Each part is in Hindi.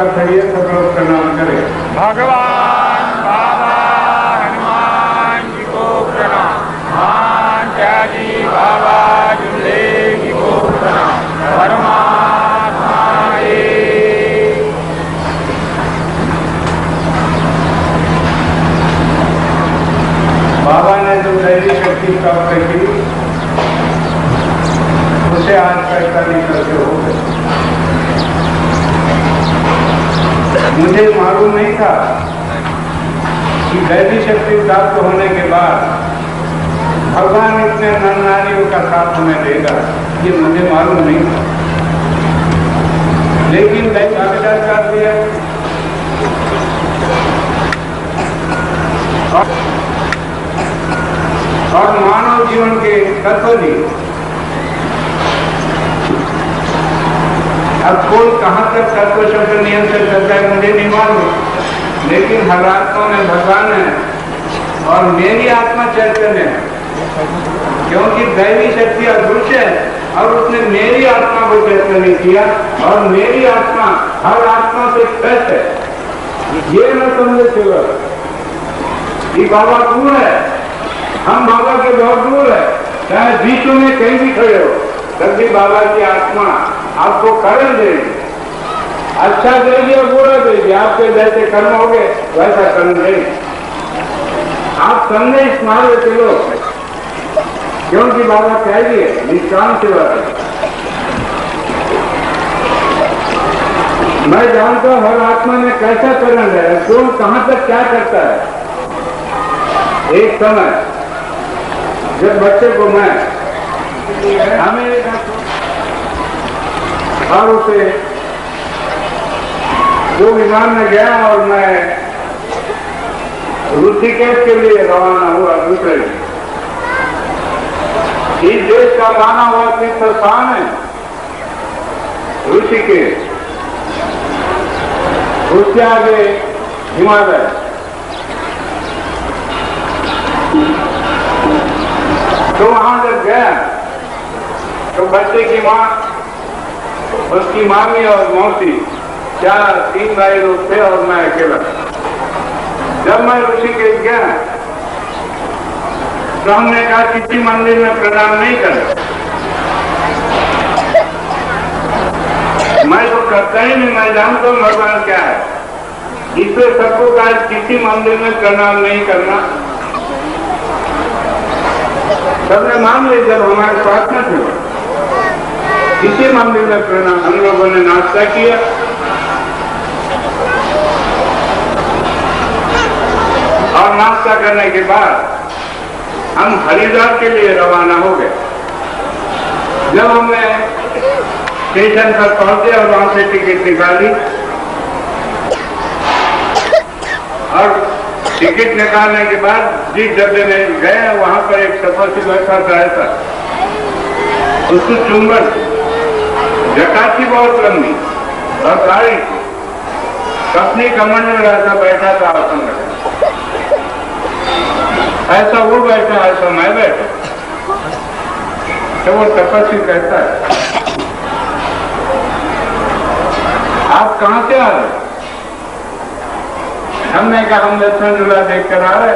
खड़िए सब लोग प्रणाम करें। भगवान बाबा हनुमान जी को प्रणाम। मान त्यागी बाबा जुले जी को प्रणाम। परमात्मा बाबा ने जो दैवी शक्ति प्राप्त की उसे आज पैसा नहीं करते हो गए। मुझे मालूम नहीं था कि दैवी शक्ति प्राप्त होने के बाद भगवान इतने नर नारियों का साथ हमें देगा, ये मुझे मालूम नहीं था। लेकिन दैवी साक्षात्कार कर दिया और मानव जीवन के तत्व दिए। अब कोई कहाँ तक तत्व शब्द नियंत्रण करता है मुझे नहीं मालूम, लेकिन हर आत्मा में भगवान है और मेरी आत्मा चैतन्य है, क्योंकि दैवी शक्ति अदृश्य है और उसने मेरी आत्मा को चैतन्य किया और मेरी आत्मा हर आत्मा से श्रेष्ठ है। ये न समझे सेवक ये बाबा दूर है, हम बाबा के बहुत दूर है। चाहे विश्व में कहीं भी खड़े हो तब भी बाबा की आत्मा आपको कर्म देगी, अच्छा देगी और बुरा देगी। आपके जैसे कर्म हो गए वैसा कर्म देगी। आप समझे इस मार्ग के लोग, क्योंकि बाबा कह दिए निष्काम सेवा करें। मैं जानता हूं हर आत्मा में कैसा कर्म है, कौन कहां तक क्या करता है। एक समय जब बच्चे को मैं अमेरिका और उसे जो विमान में गया और मैं ऋषिकेश के लिए रवाना हुआ। दूसरे इस देश का माना हुआ तीर्थ स्थान है ऋषिकेश, उसके आगे हिमालय। तो वहां जब गया तो बच्चे की माँ, उसकी मामी और मौसी, 3 भाई लोग थे और मैं अकेला। जब मैं ऋषिकेश गया तो हमने कहा किसी मंदिर में प्रणाम नहीं करना। मैं तो करता ही नहीं, मैं जानता हूँ भगवान क्या है। इससे सबको कहा किसी मंदिर में प्रणाम नहीं करना। सबने मान लिया। जब हमारे साथ में थे किसी मंदिर में प्रणाम, हम लोगों ने नाश्ता किया और नाश्ता करने के बाद हम हरिद्वार के लिए रवाना हो गए। जब हमने स्टेशन पर पहुंचे और वहां से टिकट निकाली और टिकट निकालने के बाद जिस डब्बे में गए वहां पर एक तपस्वी बैठा था ऐसा, उसको चुंबन जटाती बहुत लंबी और काली अपनी कमर में रहता बैठा था आसन में। ऐसा वो बैठा ऐसा मैं बैठा। तो वो तपस्वी कहता है आप कहां से आ रहे? हमने कहा हम लक्ष्मण झूला देख कर आ रहे।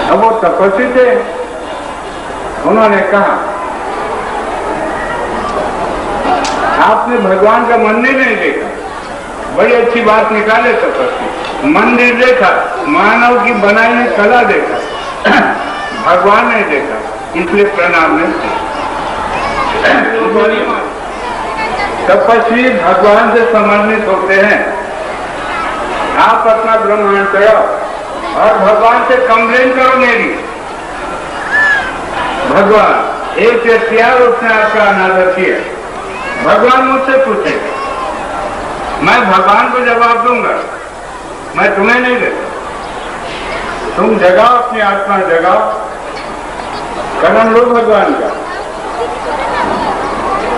अब वो तपस्वी थे, उन्होंने कहा आपने भगवान का मंदिर नहीं देखा। बड़ी अच्छी बात निकाले तपस्वी, मंदिर देखा, मानव की बनाई हुई कला देखा, भगवान नहीं देखा, इसलिए प्रणाम नहीं किया। तपस्वी भगवान से समन्वित होते हैं। आप अपना ब्रह्मांड करो और भगवान से कंप्लेन करो मेरी। भगवान एक प्यार उसने आपका अनादर किया, भगवान मुझसे पूछेगा, मैं भगवान को जवाब दूंगा, मैं तुम्हें नहीं देता। तुम जगाओ अपनी आत्मा, जगाओ, कदम लो भगवान का।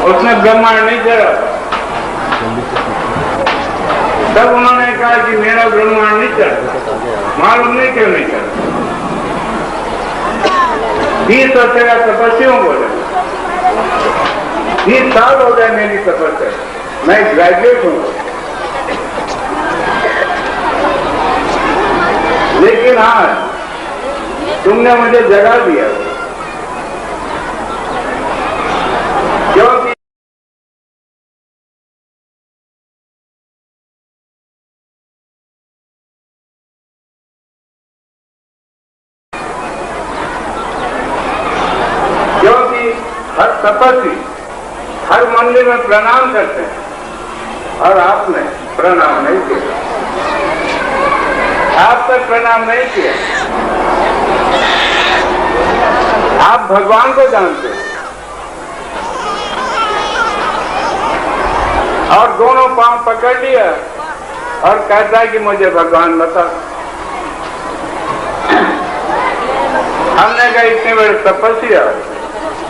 उसने ब्रह्मांड नहीं करा। तब उन्होंने कहा कि मेरा ब्रह्मांड नहीं चल, मालूम नहीं क्यों नहीं चल। 20 वर्ष का तपस्या बोले, 20 साल हो गए मेरी तपस्या, मैं ग्रेजुएट हूं, लेकिन आज तुमने मुझे जगा दिया, क्योंकि हर तपस्वी हर मंदिर में प्रणाम करते हैं और आपने प्रणाम नहीं किया, आप तक प्रणाम नहीं किया। आप भगवान को जानते हैं और दोनों पांव पकड़ लिया और कहता है कि मुझे भगवान बता। हमने कहा इतने बड़े तपस्या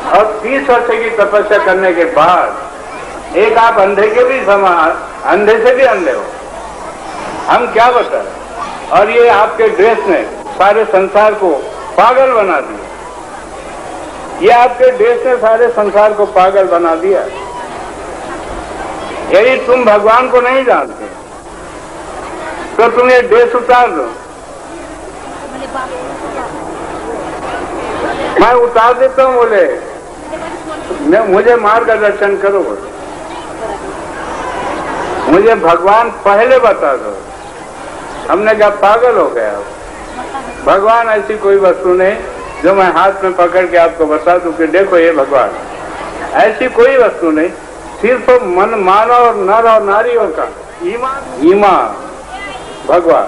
और 30 वर्ष की तपस्या करने के बाद एक आप अंधे के भी समान, अंधे से भी अंधे हो, हम क्या बताएं। और ये आपके ड्रेस ने सारे संसार को पागल बना दिया, ये आपके ड्रेस ने सारे संसार को पागल बना दिया। यदि तुम भगवान को नहीं जानते तो तुम ये ड्रेस उतार दो, मैं उतार देता हूं, बोले मुझे मार्गदर्शन करो, मुझे भगवान पहले बता दो। हमने कहा पागल हो गया, भगवान ऐसी कोई वस्तु नहीं जो मैं हाथ में पकड़ के आपको बता दूं कि देखो ये भगवान, ऐसी कोई वस्तु नहीं। सिर्फ मन मानव और नर और नारियों का ईमान भगवान।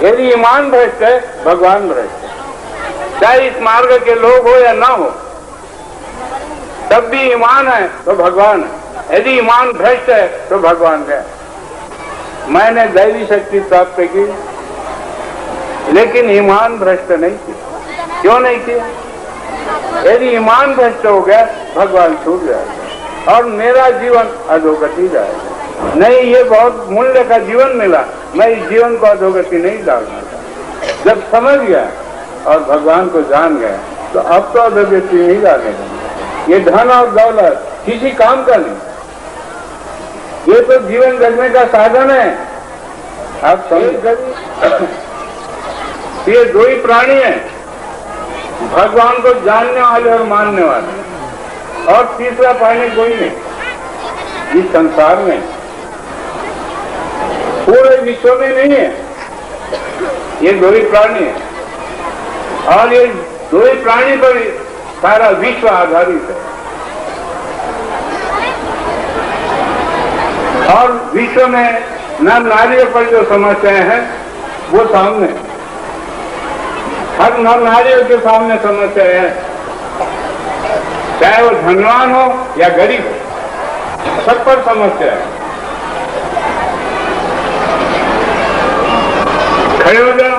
यदि ईमान भ्रष्ट है, भगवान भ्रष्ट है। चाहे इस मार्ग के लोग हो या ना हो, तब भी ईमान है तो भगवान है। यदि ईमान भ्रष्ट है तो भगवान गया। मैंने दैवी शक्ति प्राप्त की, लेकिन ईमान भ्रष्ट नहीं किया। क्यों नहीं किया? यदि ईमान भ्रष्ट हो गया, भगवान छूट जाएगा और मेरा जीवन अधोगति जाएगा। नहीं, ये बहुत मूल्य का जीवन मिला, मैं इस जीवन को अधोगति नहीं डालना चाहता। जब समझ गया और भगवान को जान गया तो अब तो अधोगति नहीं डालेगा। ये धन और दौलत किसी काम का नहीं, ये तो जीवन जगने का साधन है। आप समझ, ये दो ही प्राणी हैं, भगवान को जानने वाले और मानने वाले, और तीसरा प्राणी कोई नहीं इस संसार में, पूरे विश्व में नहीं है। ये दो ही प्राणी है और ये दो ही प्राणी पर सारा विश्व आधारित है। और विश्व में नर नारियों पर जो समस्याएं हैं वो सामने, हर नर नारियों के सामने समस्याएं हैं, चाहे वो धनवान हो या गरीब हो, सब पर समस्या है। खड़े हो जाओ,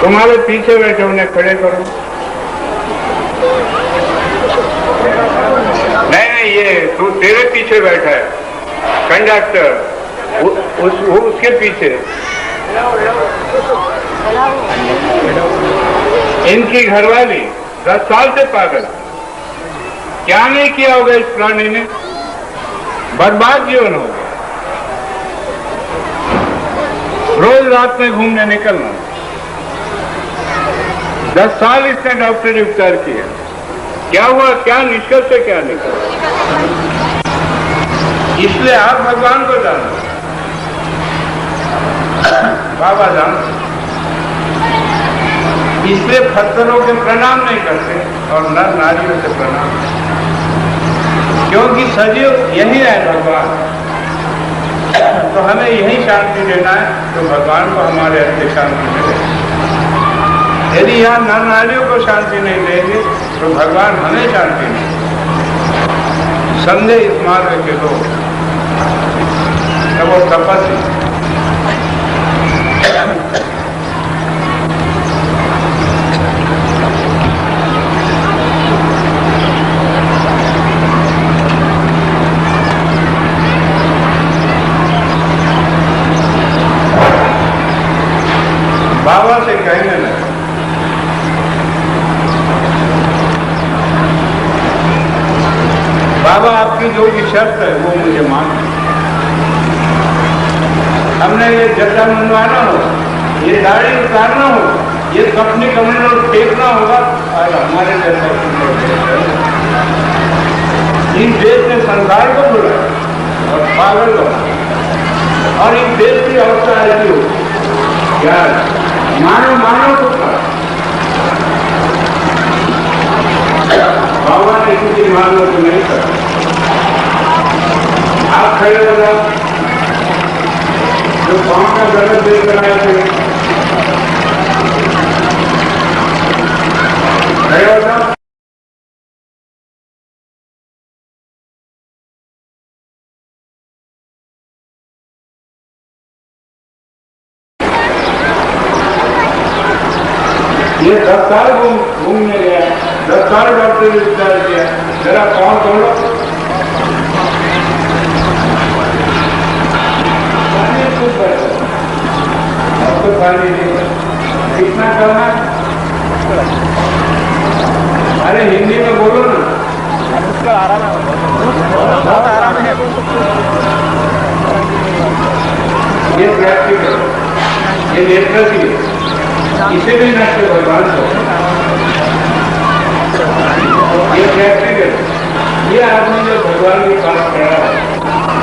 तुम्हारे पीछे बैठे उन्हें खड़े करो। नहीं, ये तू तेरे पीछे बैठा है कंडक्टर, वो उसके पीछे। इनकी घरवाली 10 साल से पागल, क्या नहीं किया होगा इस प्राणी ने, बर्बाद जीवन हो गया। रोज रात में घूमने निकलना, 10 साल इसने डॉक्टरी उपचार किया, क्या हुआ, क्या निष्कर्ष से क्या निकला। इसलिए आप भगवान को जानो, बाबा जानो। इसलिए पत्थरों के प्रणाम नहीं करते और नर नारियों से प्रणाम, क्योंकि सजीव यही है भगवान। तो हमें यही शांति देना है तो भगवान को हमारे अंदर शांति मिले। यदि यहाँ नर नारियों को शांति नहीं देंगे तो भगवान हमें शांति नहीं देंगे। समझे इस मार्ग के लोग, तब वो तपस्या शर्त है वो मुझे मानना। हमने ये जटा मुंडवाना हो, ये दाढ़ी उतारना हो, ये अपनी कमरे और फेंकना होगा और हमारे जैसा इन देश ने संसार को बुलाया और पागल बना और इन देश की अवस्था ऐसी हो यार मानो मानो को बाबा ने किसी मानो को नहीं करा। आप खड़े हो जाओ, जो गांव का गलत देख कर आए थे खड़े हो जाओ। ये 10 साल घूमने गया, 10 साल डॉक्टर ने उपचार किया, जरा पाँव तोड़ो। पानी खूब बैठो, अब तो पानी नहीं, कितना करना? अरे हिंदी में बोलो ना। बहुत आराम है। ये प्रैक्टिकल, ये लिटरेसी है, इसे भी नष्ट भगवान को ये प्रैक्टिकल, ये आदमी जो भगवान के पास खड़ा है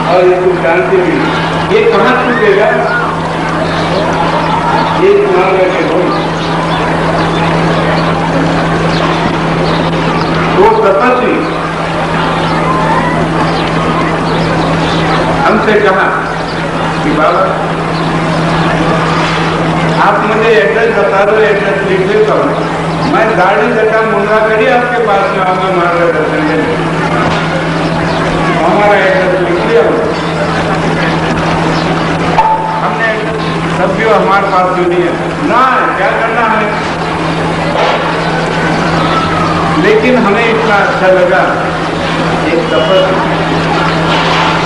और इसको शांति मिली, ये कहाँ छूटेगा? ये इस्तेमाल करके हो वो तपस्वी हमसे कहा कि बाबा आप मुझे एड्रेस बता दो, एड्रेस लिख देता हूँ, मैं दाढ़ी जटा मुंडा करिए आपके पास में आऊंगा मार्गदर्शन देने। हमारा एड्रेस लिख दिया हमने, सब भी हमारे पास भी नहीं है ना, क्या करना है। लेकिन हमें इतना अच्छा लगा, एक तपस्या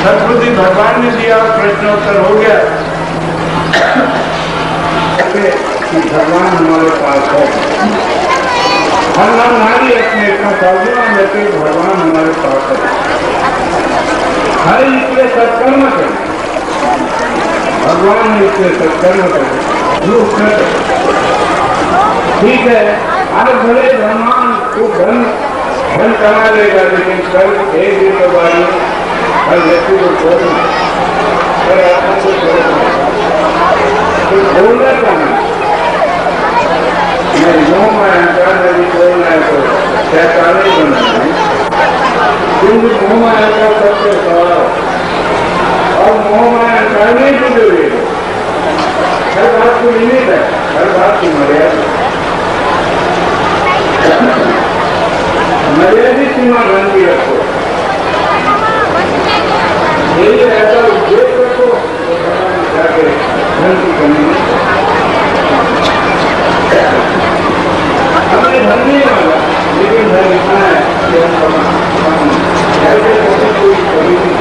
सदबुद्धि भगवान ने दिया, प्रश्नोत्तर हो गया कि भगवान हमारे पास है। भगवान नारी अपने लेके भगवान हमारे पास है। हर इसलिए सत्कर्म करें, भगवान ने इसलिए सत्कर्म करें, जो उसने ठीक है। आज भले भगवान को धन कमा लेगा, लेकिन कल एक दिन के बाद हर व्यक्ति को छोड़ना, हर आत्मा को छोड़ना, तो बोलना चाहिए। मैं मोह माया यदि बोलना है तो शैतान ही बनना है, क्योंकि मोह माया का सबसे सवाल और मोह माया नहीं जुड़े हुए, हर बात को लिमिट है, हर बात की मर्यादा, मर्यादित सीमा बन के रखो, यही ऐसा उद्देश्य रखो जाके धन की कमी हमें धन नहीं वाला, लेकिन धन इतना है कि हम ऐसे कोई कमी नहीं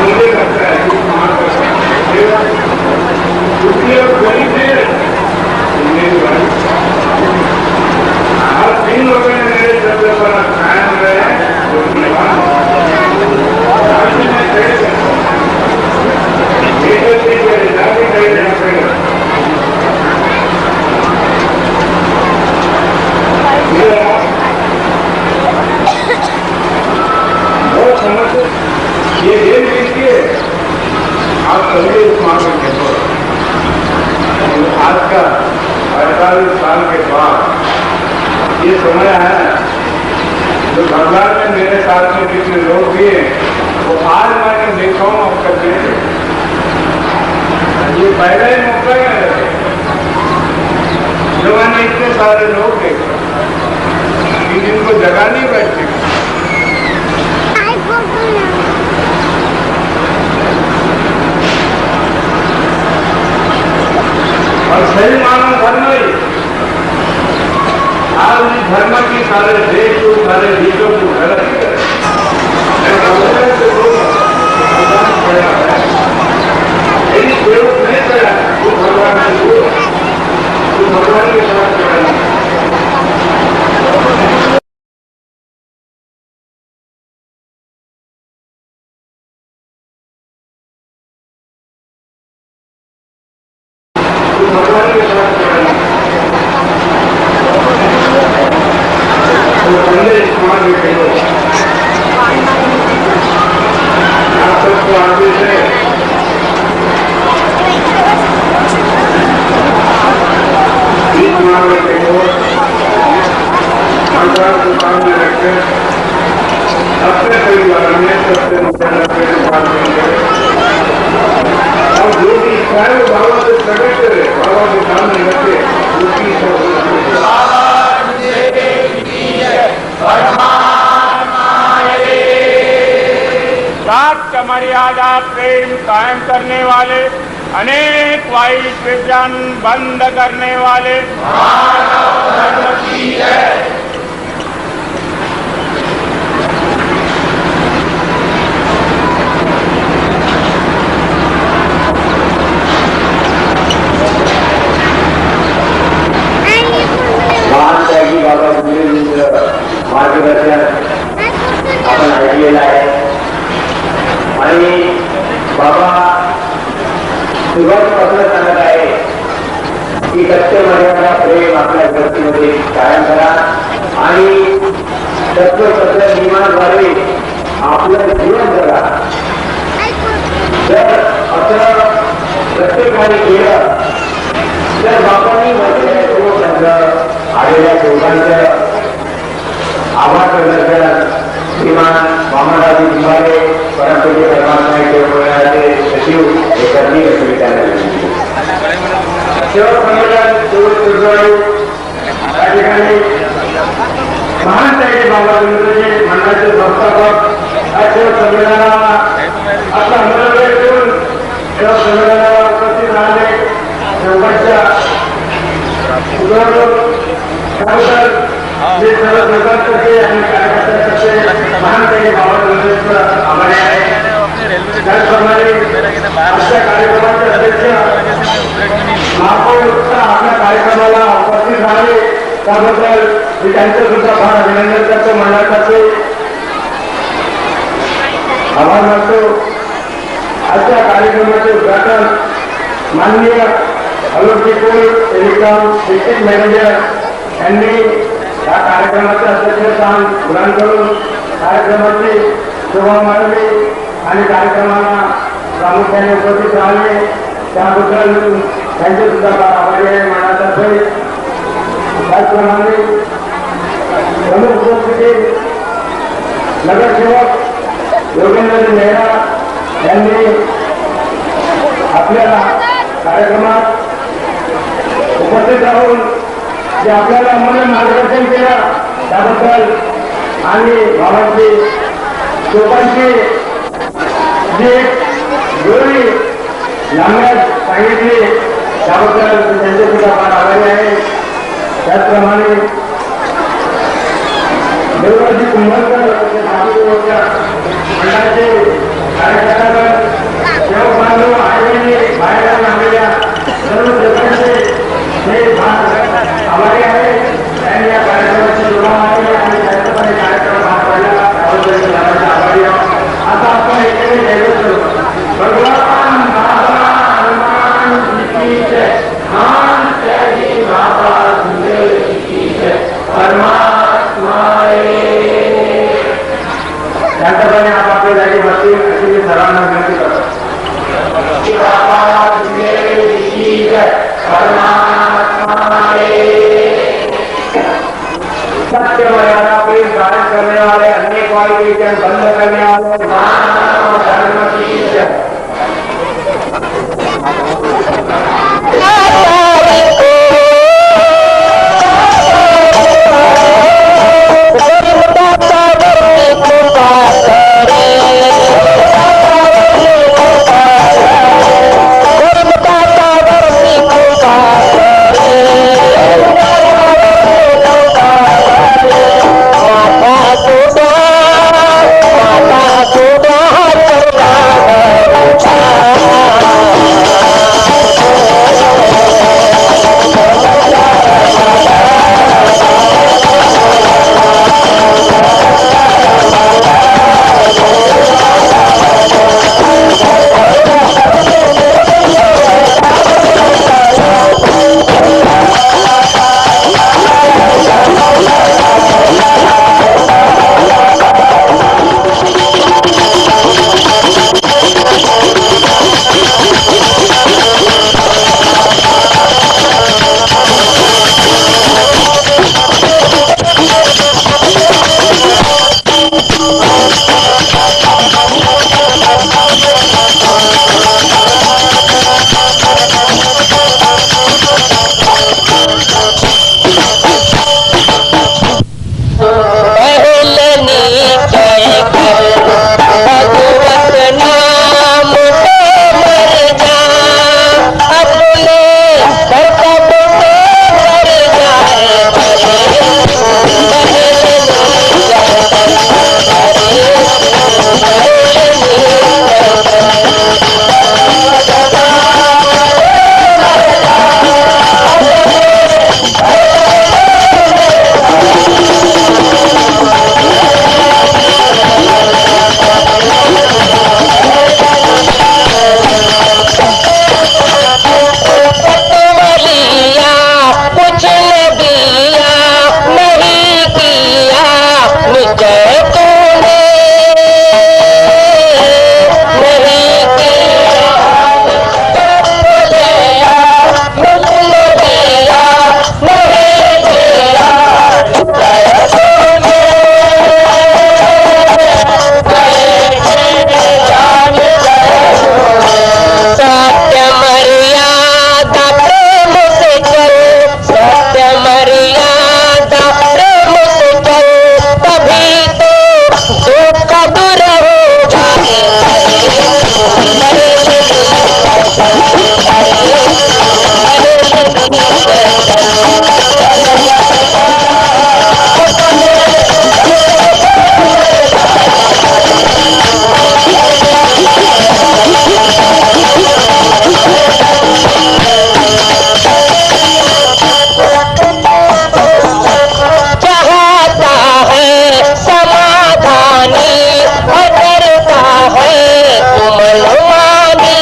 मुझे लगता है कि क्योंकि अब गरीब है मेरी बात हर 3 लोगों ने मेरे शब्द पर कायम रहे, ये देश देखिए आप सभी इस्तेमाल करके हो। आज का 48 साल के बाद ये समय है जो भगवान ने मेरे साथ में जितने लोग दिए वो आज मैंने देखा हूँ अब तक ये पहला ही मौका है जो मैंने इतने सारे लोग देखे कि जिनको जगह नहीं बैठती। और सही मानो धर्म ही आज धर्म की सारे देश को सारे चीजों को गलत नहीं करा वो भगवान के साथ भगवान के साथ जोड़ना। तो संदेश समाज में कहो आप सबको आगे से इस मामले के हो अंतराल को सामने रखते अपने परिवार में सबसे नुकसान और जो भी इच्छाएं वो बाबा से प्रकट करे, बाबा के सामने रखे, उसकी सत्य मर्यादा प्रेम कायम करने वाले, अनेक वाइट विजन बंद करने वाले मानव धर्म की है। बाबा मार्गदर्शन आपण ऐकलेलं आहे आणि बाबा सुरुवातीपासून सांगत आहे की सत्य मर्यादा प्रेम आपल्या व्यक्तीमध्ये कायम करा आणि तत्वतत्व नियमांद्वारे आपलं जीवन जगा। जर असं प्रत्येकाने केलं तर बाबांनी म्हटलेल्या सर्व संघ आलेल्या लोकांचं आभार प्रदर्शन श्रीमान वामनराव जिंभारे परमपूज्य परमात्म्याचे सचिव हे करणी व्यक्त सेवा संघटन या ठिकाणी महान त्याचे बाबा मंडळाचे संस्थापक या सेवा संमेलनाला आपला मनोदय देऊन सेवा संमेलनाला उपस्थित राहिले सेवकांच्या त्याबद्दल जे सर्व लोकांतर्फे आणि कार्यकर्त्यांतर्फे महान त्याचे बाबा मंडळाचं आभारी आहे। त्याचप्रमाणे आजच्या कार्यक्रमाचे अध्यक्ष महापौर आपल्या कार्यक्रमाला उपस्थित राहिले त्याबद्दल मी त्यांचं सुद्धा फार अभिनंदन करतो, मंडळाचे आभार मानतो। आजच्या कार्यक्रमाचे उद्घाटन माननीय अलोकपूर टेलिकॉम डिस्ट्रिक्ट मॅनेजर यांनी या कार्यक्रमाचे अध्यक्षस्थान ग्रहण करून कार्यक्रमाची शोभा मानली आणि कार्यक्रमाला प्रामुख्याने उपस्थित राहिले त्याबद्दल त्यांचे सुद्धा आभारी आहे मंडळातर्फे। त्याचप्रमाणे प्रमुख उपस्थिती नगरसेवक योगेंद्र मेहरा यांनी आपल्याला कार्यक्रमात उपस्थित राहून जे आपल्याला अमूल्य मार्गदर्शन केलं त्याबद्दल आणि बाबांची लोकांची जी जोडी लांबण्यास सांगितली त्याबद्दल त्यांचे सुद्धा फार आभारी आहे। त्याचप्रमाणे देवराजी कुंभलकर मंडळाचे कार्यकर्त्यांवर सेवक बांधव आयोगाने बाहेर आणलेल्या सर्व लोकांचे हे आभारी आहे। त्यांनी या कार्यक्रमाची शोभा मानली आणि त्याचप्रमाणे कार्यक्रम पार पाडला त्याबद्दल आभारी आहोत। आता आपण एकाने जयघोष करू, भगवान बाबा हनुमान जी की जय, मान त्यागी बाबा सुंदर की जय, परमात्माए। त्याचप्रमाणे आपापल्या जागी बसतील अशी मी सर्वांना विनंती करतो। बाबा सुंदर की जय, परमात्माए। सत्य मर्यादा प्रेम कायम करने वाले, अनेक वायु विजन बंद करने वाले मानव धर्म की जय। माता सुधा निश्चय तूने नहीं किया, दिया मुझने दिया नहीं दिया, निश्चय तूने सत्य मर्यादा प्रेम से चल, सत्य मर्यादा प्रेम से चल, तभी तो दुख दूर होगा। चाहता है समाधानी और डरता है मनमानी,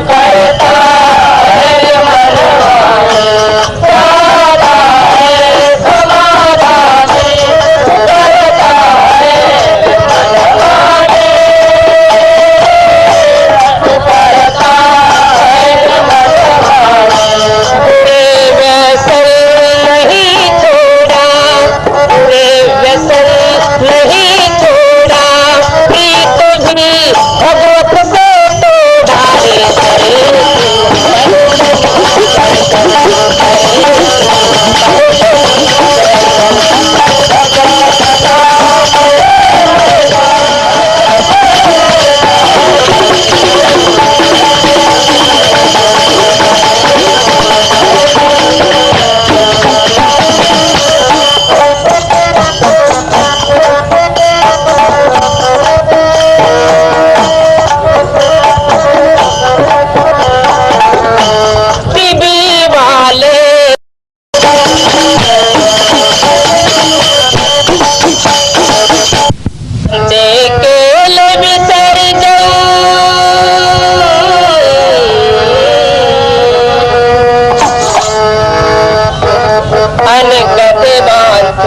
करता है मनमानी, चाहता है समाधानी, करता है मनमानी, करता है मनमानी। बुरे व्यसन नहीं छोड़ा, बुरे व्यसन नहीं छोड़ा, प्रीत भी भगवत से तोड़ा रे। टीवी वाले केल विसर्जन अनगत बात